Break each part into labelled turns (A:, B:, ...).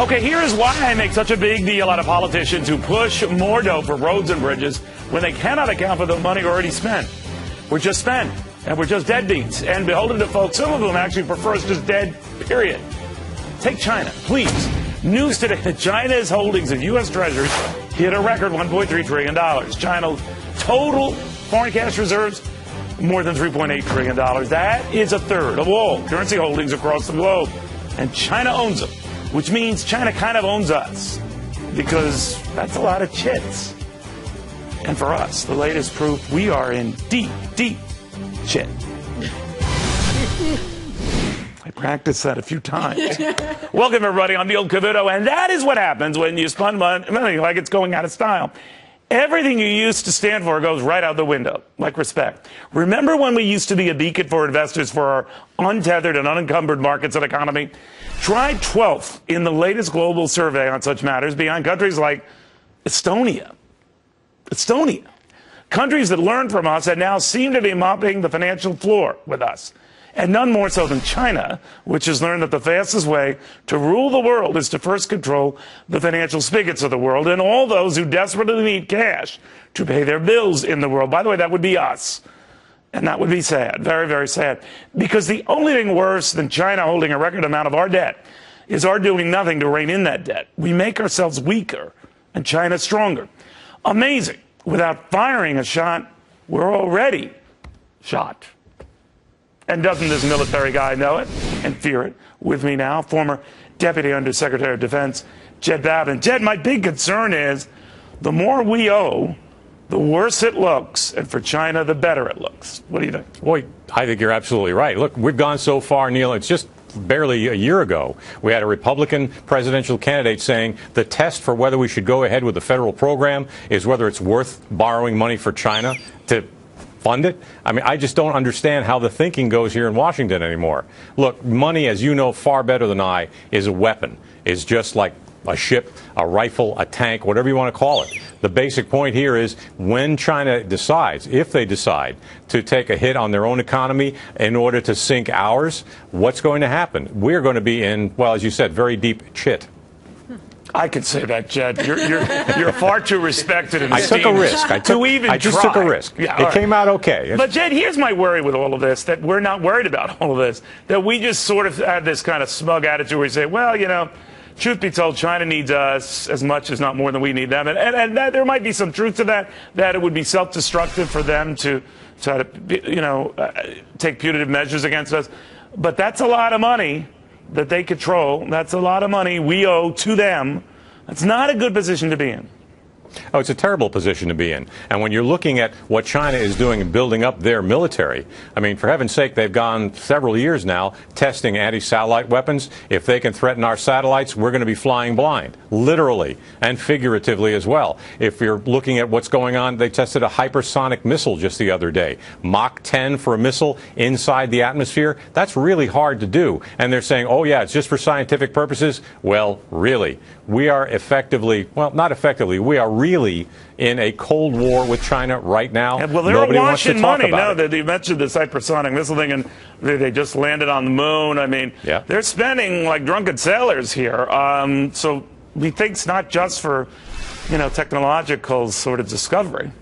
A: Okay, here is why I make such a big deal out of politicians who push more dough for roads and bridges when they cannot account for the money already spent. We're just spent, and we're just deadbeats, and beholden to folks, some of them actually prefer us just dead, period. Take China, please. News today that China's holdings of U.S. treasuries hit a record $1.3 trillion. China's total foreign cash reserves, more than $3.8 trillion. That is a third of all currency holdings across the globe. And China owns them, which means China kind of owns us, because that's a lot of chits. And for us, the latest proof, we are in deep, deep shit. I practiced that a few times. Welcome, everybody. I'm Neil Cavuto, and that is what happens when you spend money like it's going out of style. Everything you used to stand for goes right out the window, like respect. Remember when we used to be a beacon for investors for our untethered and unencumbered markets and economy? Tried 12th in the latest global survey on such matters, behind countries like Estonia. Countries that learned from us and now seem to be mopping the financial floor with us. And none more so than China, which has learned that the fastest way to rule the world is to first control the financial spigots of the world and all those who desperately need cash to pay their bills in the world. By the way, that would be us. And that would be sad, very, very sad. Because the only thing worse than China holding a record amount of our debt is our doing nothing to rein in that debt. We make ourselves weaker and China stronger. Amazing. Without firing a shot, we're already shot. And doesn't this military guy know it and fear it? With me now, former Deputy Undersecretary of Defense, Jed Babbin. Jed, my big concern is the more we owe, the worse it looks, and for China, the better it looks. What do you think?
B: Boy, I think you're absolutely right. Look, we've gone so far, Neil, it's just barely a year ago, we had a Republican presidential candidate saying the test for whether we should go ahead with the federal program is whether it's worth borrowing money for China to fund it. I mean, I just don't understand how the thinking goes here in Washington anymore. Look, money, as you know far better than I, is a weapon. It's just like a ship, a rifle, a tank, whatever you want to call it. The basic point here is when China decides, if they decide, to take a hit on their own economy in order to sink ours, what's going to happen? We're going to be in, well, as you said, very deep shit.
A: I could say that, Jed. You're far too respected and esteemed.
B: I took a risk. I just took a risk. Yeah, it came out okay.
A: But, Jed, here's my worry with all of this, that we're not worried about all of this, that we just sort of have this kind of smug attitude where we say, well, you know, truth be told, China needs us as much, as not more, than we need them. And that, there might be some truth to that, that it would be self-destructive for them to try to, you know, take punitive measures against us. But that's a lot of money that they control. That's a lot of money we owe to them. That's not a good position to be in.
B: Oh, it's a terrible position to be in. And when you're looking at what China is doing in building up their military, I mean, for heaven's sake, they've gone several years now testing anti-satellite weapons. If they can threaten our satellites, we're going to be flying blind, literally and figuratively as well. If you're looking at what's going on, they tested a hypersonic missile just the other day. Mach 10 for a missile inside the atmosphere. That's really hard to do. And they're saying, oh, yeah, it's just for scientific purposes. Well, really, we are effectively, well, not effectively, we are really in a Cold War with China right now.
A: Yeah, well, they're washing money. No, you mentioned this hypersonic missile thing, and they just landed on the moon. I mean, yeah, they're spending like drunken sailors here. So we think it's not just for, you know, technological sort of discovery.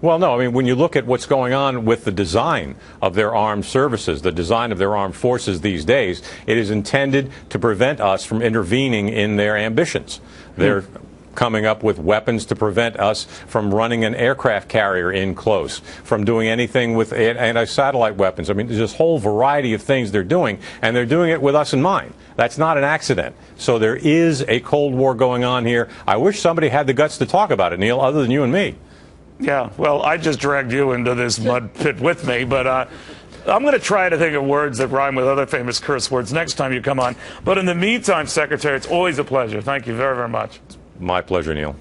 B: Well, no, I mean, when you look at what's going on with the design of their armed services, the design of their armed forces these days, it is intended to prevent us from intervening in their ambitions. They're coming up with weapons to prevent us from running an aircraft carrier in close, from doing anything with anti-satellite weapons. I mean, there's this whole variety of things they're doing, and they're doing it with us in mind. That's not an accident. So there is a Cold War going on here. I wish somebody had the guts to talk about it, Neil, other than you and me.
A: Yeah, well, I just dragged you into this mud pit with me, but I'm going to try to think of words that rhyme with other famous curse words next time you come on. But in the meantime, Secretary, it's always a pleasure. Thank you very, very much.
B: My pleasure, Neil.